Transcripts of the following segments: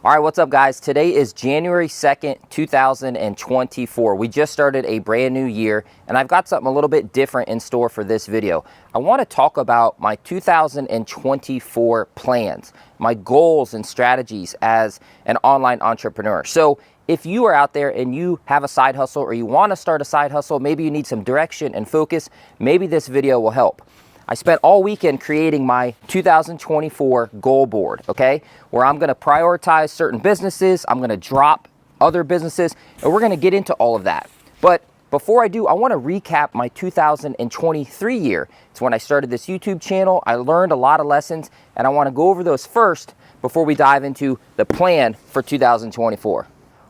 All right, what's up guys? Today is January 2nd, 2024. We just started a brand new year and I've got something a little bit different in store for this video. I want to talk about my 2024 plans, my goals and strategies as an online entrepreneur. So if you are out there and you have a side hustle or you want to start a side hustle, maybe you need some direction and focus, maybe this video will help. I spent all weekend creating my 2024 goal board, okay? Where I'm gonna prioritize certain businesses, I'm gonna drop other businesses, and we're gonna get into all of that. But before I do, I wanna recap my 2023 year. It's when I started this YouTube channel. I learned a lot of lessons, and I wanna go over those first before we dive into the plan for 2024.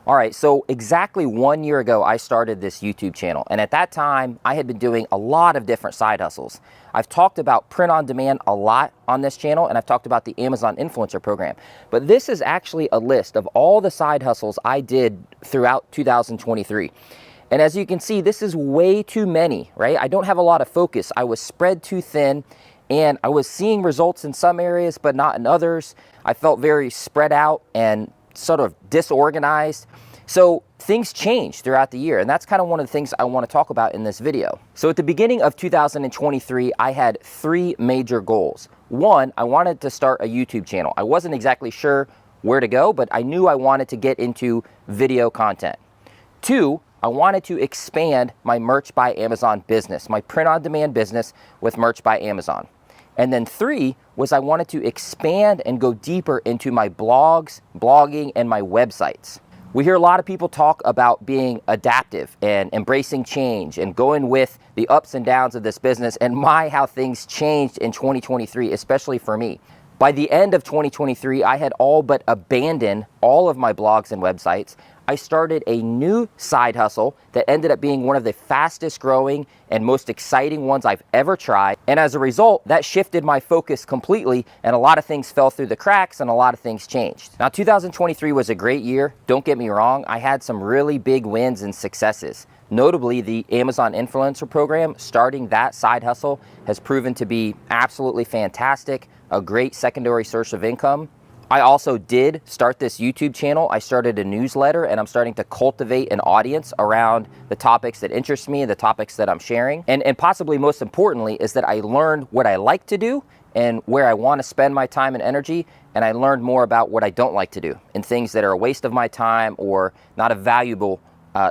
All right, so exactly 1 year ago, I started this YouTube channel. And at that time, I had been doing a lot of different side hustles. I've talked about print on demand a lot on this channel, and I've talked about the Amazon Influencer Program. But this is actually a list of all the side hustles I did throughout 2023. And as you can see, this is way too many, right? I don't have a lot of focus. I was spread too thin, and I was seeing results in some areas, but not in others. I felt very spread out and sort of disorganized. So things changed throughout the year, and that's kind of one of the things I want to talk about in this video. So at the beginning of 2023, I had three major goals. One, I wanted to start a YouTube channel. I wasn't exactly sure where to go, but I knew I wanted to get into video content. Two, I wanted to expand my Merch by Amazon business, my print-on-demand business with Merch by Amazon. And then three was I wanted to expand and go deeper into my blogs, blogging, and my websites. We hear a lot of people talk about being adaptive and embracing change and going with the ups and downs of this business, and how things changed in 2023, especially for me. By the end of 2023, I had all but abandoned all of my blogs and websites. I started a new side hustle that ended up being one of the fastest growing and most exciting ones I've ever tried. And as a result, that shifted my focus completely, and a lot of things fell through the cracks and a lot of things changed. Now, 2023 was a great year. Don't get me wrong. I had some really big wins and successes. Notably, the Amazon Influencer Program, starting that side hustle, has proven to be absolutely fantastic, a great secondary source of income. I also did start this YouTube channel. I started a newsletter, and I'm starting to cultivate an audience around the topics that interest me and the topics that I'm sharing. And possibly most importantly is that I learned what I like to do and where I want to spend my time and energy, and I learned more about what I don't like to do and things that are a waste of my time or not a valuable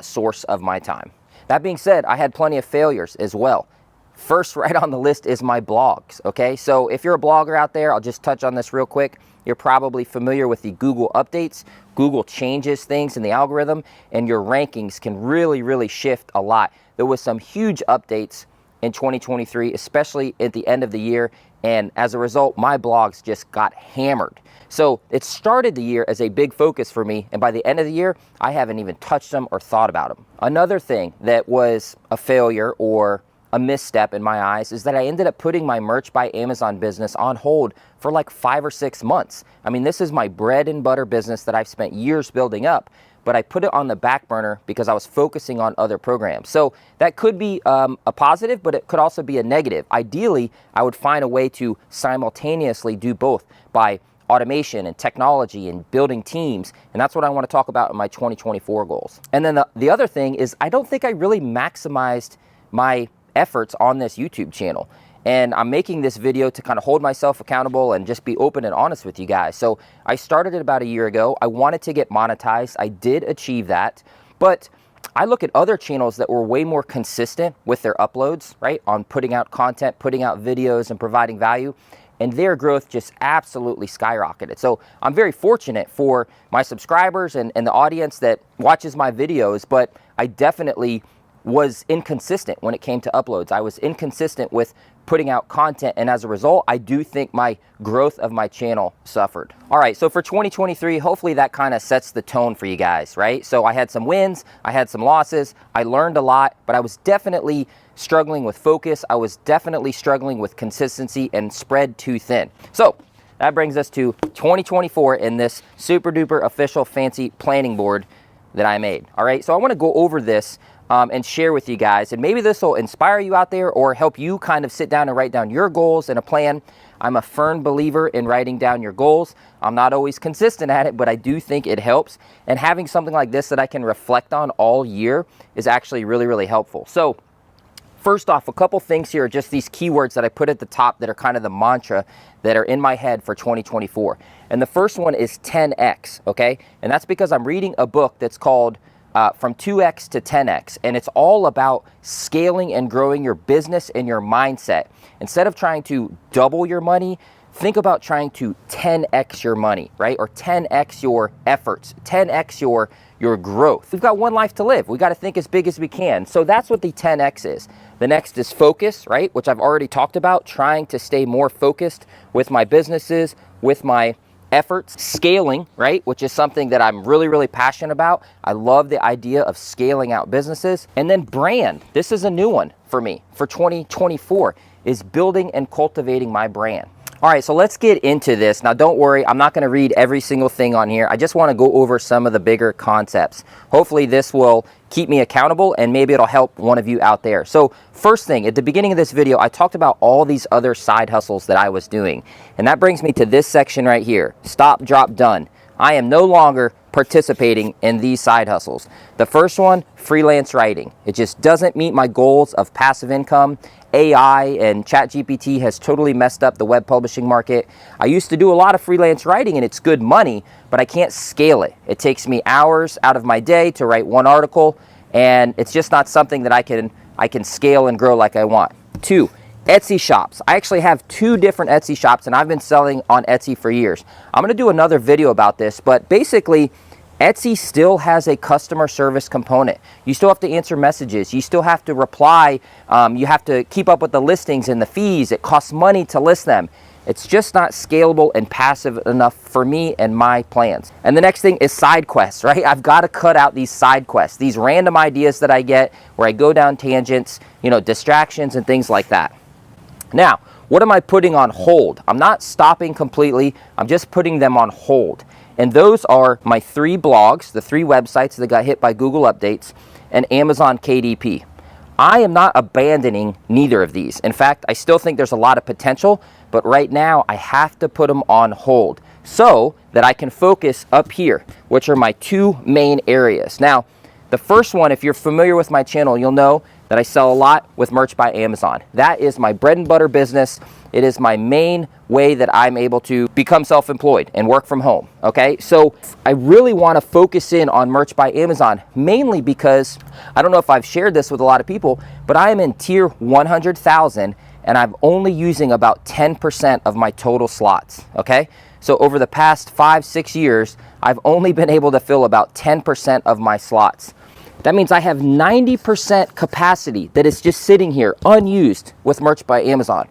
source of my time. That being said, I had plenty of failures as well. First, right on the list is my blogs, okay? So if you're a blogger out there, I'll just touch on this real quick. You're probably familiar with the Google updates. Google changes things in the algorithm, and your rankings can really shift a lot. There was some huge updates in 2023, especially at the end of the year, and as a result, my blogs just got hammered. So it started the year as a big focus for me, and by the end of the year, I haven't even touched them or thought about them. Another thing that was a failure or a misstep in my eyes is that I ended up putting my Merch by Amazon business on hold for like 5 or 6 months. I mean, this is my bread and butter business that I've spent years building up, but I put it on the back burner because I was focusing on other programs. So that could be a positive, but it could also be a negative. Ideally, I would find a way to simultaneously do both by automation and technology and building teams. And that's what I want to talk about in my 2024 goals. And then the other thing is I don't think I really maximized my efforts on this YouTube channel. And I'm making this video to kind of hold myself accountable and just be open and honest with you guys. So I started it about a year ago. I wanted to get monetized. I did achieve that. But I look at other channels that were way more consistent with their uploads, right? On putting out content, putting out videos, and providing value. And their growth just absolutely skyrocketed. So I'm very fortunate for my subscribers and the audience that watches my videos, but I definitely was inconsistent when it came to uploads. I was inconsistent with putting out content, and as a result, I do think my growth of my channel suffered. All right, so for 2023, hopefully that kind of sets the tone for you guys, right? So I had some wins, I had some losses, I learned a lot, but I was definitely struggling with focus. I was definitely struggling with consistency and spread too thin. So that brings us to 2024 in this super duper official fancy planning board that I made. All right, so I want to go over this and share with you guys. And maybe this will inspire you out there or help you kind of sit down and write down your goals and a plan. I'm a firm believer in writing down your goals. I'm not always consistent at it, but I do think it helps. And having something like this that I can reflect on all year is actually really, really helpful. So first off, a couple things here are just these keywords that I put at the top that are kind of the mantra that are in my head for 2024. And the first one is 10x, okay? And that's because I'm reading a book that's called From 2x to 10x. And it's all about scaling and growing your business and your mindset. Instead of trying to double your money, think about trying to 10x your money, right? Or 10x your efforts, 10x your growth. We've got one life to live. We got to think as big as we can. So that's what the 10x is. The next is focus, right? Which I've already talked about, trying to stay more focused with my businesses, with my efforts. Scaling, right? Which is something that I'm really, really passionate about. I love the idea of scaling out businesses. And then brand. This is a new one for me for 2024, is building and cultivating my brand. All right, so let's get into this. Now, don't worry, I'm not going to read every single thing on here. I just want to go over some of the bigger concepts. Hopefully this will keep me accountable and maybe it'll help one of you out there. So first thing, at the beginning of this video, I talked about all these other side hustles that I was doing. And that brings me to this section right here. Stop, drop, done. I am no longer participating in these side hustles. The first one, freelance writing. It just doesn't meet my goals of passive income. AI and ChatGPT has totally messed up the web publishing market. I used to do a lot of freelance writing and it's good money, but I can't scale it. It takes me hours out of my day to write one article, and it's just not something that I can scale and grow like I want. 2, Etsy shops. I actually have 2 different Etsy shops and I've been selling on Etsy for years. I'm going to do another video about this, but basically Etsy still has a customer service component. You still have to answer messages. You still have to reply. You have to keep up with the listings and the fees. It costs money to list them. It's just not scalable and passive enough for me and my plans. And the next thing is side quests, right? I've got to cut out these side quests, these random ideas that I get where I go down tangents, distractions and things like that. Now, what am I putting on hold? I'm not stopping completely. I'm just putting them on hold. And those are my 3 blogs, the 3 websites that got hit by Google updates, and Amazon KDP. I am not abandoning neither of these. In fact, I still think there's a lot of potential, but right now I have to put them on hold so that I can focus up here, which are my 2 main areas. Now, the first one, if you're familiar with my channel, you'll know that I sell a lot with merch by Amazon. That is my bread and butter business. It is my main way that I'm able to become self-employed and work from home, okay? So I really want to focus in on merch by Amazon, mainly because, I don't know if I've shared this with a lot of people, but I am in tier 100,000 and I'm only using about 10% of my total slots, okay? So over the past 5-6 years, I've only been able to fill about 10% of my slots. That means I have 90% capacity that is just sitting here unused with merch by Amazon.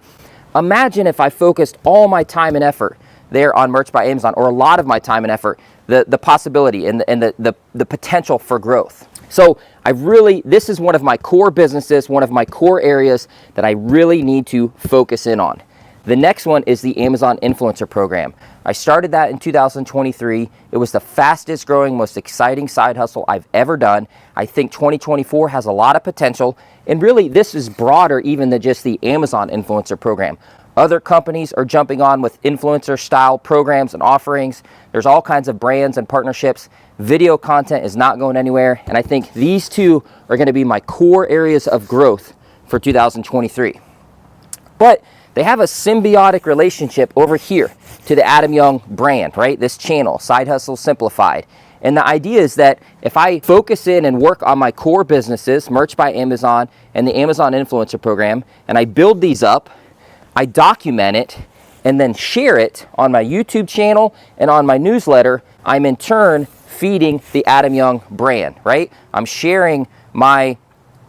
Imagine if I focused all my time and effort there on merch by Amazon, or a lot of my time and effort, the possibility and the potential for growth. So this is one of my core businesses, one of my core areas that I really need to focus in on. The next one is the Amazon Influencer Program. I started that in 2023. It was the fastest growing, most exciting side hustle I've ever done. I think 2024 has a lot of potential. And really, this is broader even than just the Amazon Influencer Program. Other companies are jumping on with influencer style programs and offerings. There's all kinds of brands and partnerships. Video content is not going anywhere. And I think these 2 are going to be my core areas of growth for 2023. But they have a symbiotic relationship over here to the Adam Young brand, right? This channel, Side Hustle Simplified. And the idea is that if I focus in and work on my core businesses, Merch by Amazon and the Amazon Influencer Program, and I build these up, I document it, and then share it on my YouTube channel and on my newsletter, I'm in turn feeding the Adam Young brand, right? I'm sharing my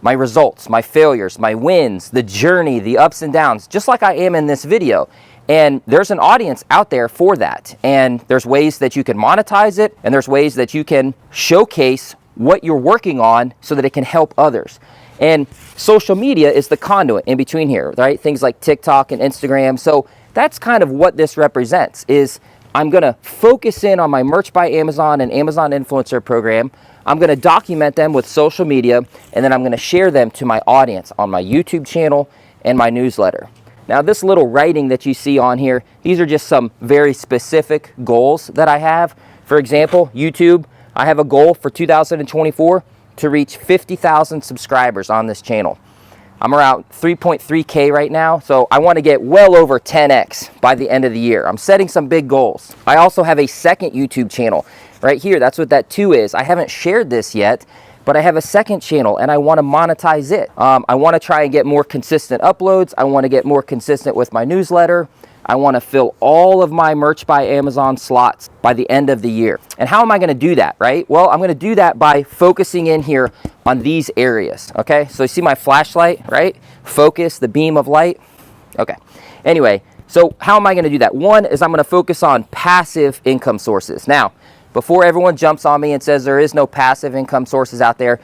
results, my failures, my wins, the journey, the ups and downs, just like I am in this video. And there's an audience out there for that. And there's ways that you can monetize it, and there's ways that you can showcase what you're working on so that it can help others. And social media is the conduit in between here, right? Things like TikTok and Instagram. So that's kind of what this represents, is I'm going to focus in on my Merch by Amazon and Amazon Influencer program. I'm going to document them with social media, and then I'm going to share them to my audience on my YouTube channel and my newsletter. Now, this little writing that you see on here, these are just some very specific goals that I have. For example, YouTube, I have a goal for 2024 to reach 50,000 subscribers on this channel. I'm around 3.3K right now, so I want to get well over 10x by the end of the year. I'm setting some big goals. I also have a second YouTube channel right here. That's what that 2 is. I haven't shared this yet, but I have a second channel and I want to monetize it. I want to try and get more consistent uploads. I want to get more consistent with my newsletter. I want to fill all of my Merch by Amazon slots by the end of the year. And how am I going to do that, right? Well, I'm going to do that by focusing in here on these areas, okay? So you see my flashlight, right? Focus, the beam of light. Okay. Anyway, so how am I going to do that? One is I'm going to focus on passive income sources. Now, before everyone jumps on me and says there is no passive income sources out there,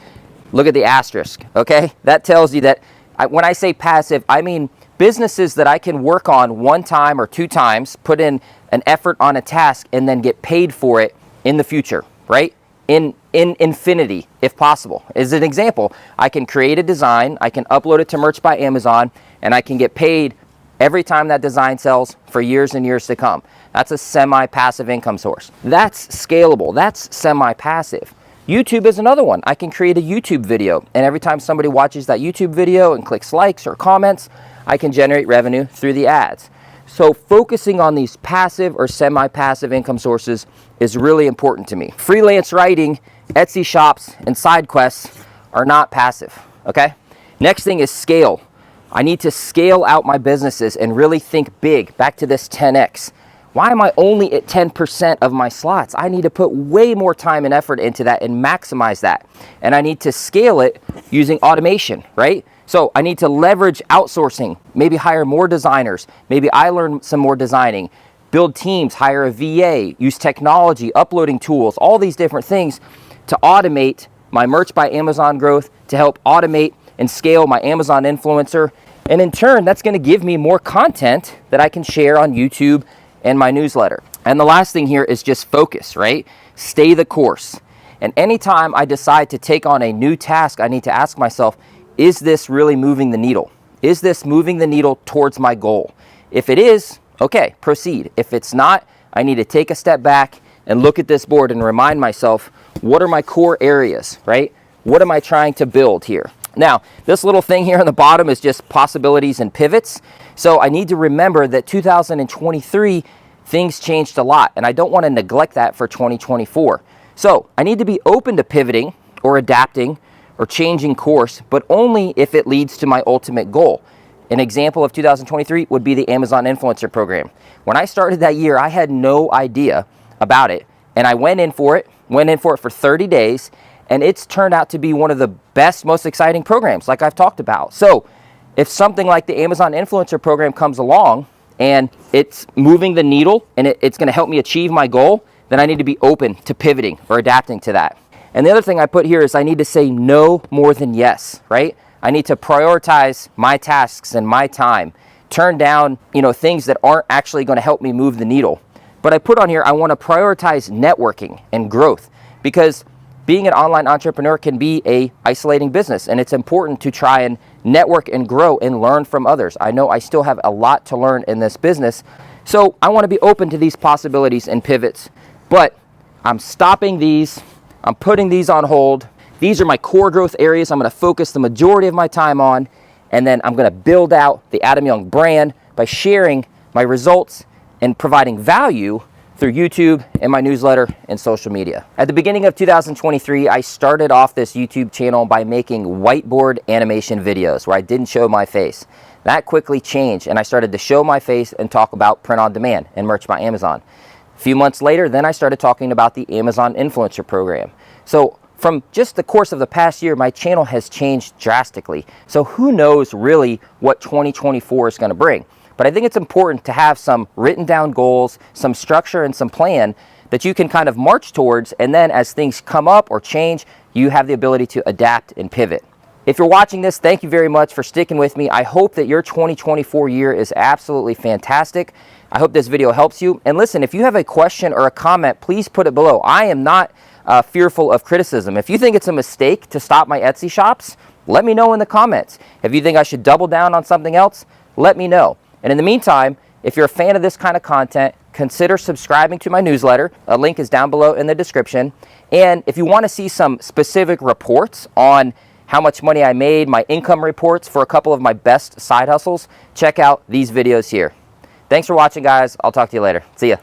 look at the asterisk, okay? That tells you that when I say passive, I mean businesses that I can work on 1 time or 2 times, put in an effort on a task, and then get paid for it in the future, right? In infinity, if possible. As an example, I can create a design, I can upload it to Merch by Amazon, and I can get paid every time that design sells for years and years to come. That's a semi-passive income source. That's scalable. That's semi-passive. YouTube is another one. I can create a YouTube video, and every time somebody watches that YouTube video and clicks likes or comments, I can generate revenue through the ads. So focusing on these passive or semi-passive income sources is really important to me. Freelance writing, Etsy shops, and side quests are not passive, okay? Next thing is scale. I need to scale out my businesses and really think big. Back to this 10x. Why am I only at 10% of my slots? I need to put way more time and effort into that and maximize that. And I need to scale it using automation, right? So I need to leverage outsourcing, maybe hire more designers, maybe I learn some more designing, build teams, hire a VA, use technology, uploading tools, all these different things to automate my Merch by Amazon growth, to help automate and scale my Amazon influencer. And in turn, that's going to give me more content that I can share on YouTube and my newsletter. And the last thing here is just focus, right? Stay the course. And anytime I decide to take on a new task, I need to ask myself, is this really moving the needle? Is this moving the needle towards my goal? If it is, okay, proceed. If it's not, I need to take a step back and look at this board and remind myself, what are my core areas, right? What am I trying to build here? Now, this little thing here on the bottom is just possibilities and pivots. So I need to remember that 2023, things changed a lot, and I don't want to neglect that for 2024. So I need to be open to pivoting or adapting or changing course, but only if it leads to my ultimate goal. An example of 2023 would be the Amazon Influencer program. When I started that year, I had no idea about it, and I went in for it for 30 days, and it's turned out to be one of the best, most exciting programs, like I've talked about. So if something like the Amazon Influencer program comes along and it's moving the needle and it's going to help me achieve my goal, then I need to be open to pivoting or adapting to that. And the other thing I put here is I need to say no more than yes, right? I need to prioritize my tasks and my time, turn down, things that aren't actually going to help me move the needle. But I put on here, I want to prioritize networking and growth, because being an online entrepreneur can be a isolating business, and it's important to try and network and grow and learn from others. I know I still have a lot to learn in this business, so I want to be open to these possibilities and pivots. But I'm stopping these. I'm putting these on hold. These are my core growth areas I'm going to focus the majority of my time on, and then I'm going to build out the Adam Young brand by sharing my results and providing value through YouTube and my newsletter and social media. At the beginning of 2023, I started off this YouTube channel by making whiteboard animation videos where I didn't show my face. That quickly changed, and I started to show my face and talk about print on demand and Merch by Amazon. A few months later, then I started talking about the Amazon Influencer program. So from just the course of the past year, my channel has changed drastically. So who knows really what 2024 is going to bring. But I think it's important to have some written down goals, some structure, and some plan that you can kind of march towards. And then as things come up or change, you have the ability to adapt and pivot. If you're watching this, thank you very much for sticking with me. I hope that your 2024 year is absolutely fantastic. I hope this video helps you. And listen, if you have a question or a comment, please put it below. I am not fearful of criticism. If you think it's a mistake to stop my Etsy shops, let me know in the comments. If you think I should double down on something else, let me know. And in the meantime, if you're a fan of this kind of content, consider subscribing to my newsletter. A link is down below in the description. And if you want to see some specific reports on how much money I made, my income reports for a couple of my best side hustles, check out these videos here. Thanks for watching, guys. I'll talk to you later. See ya.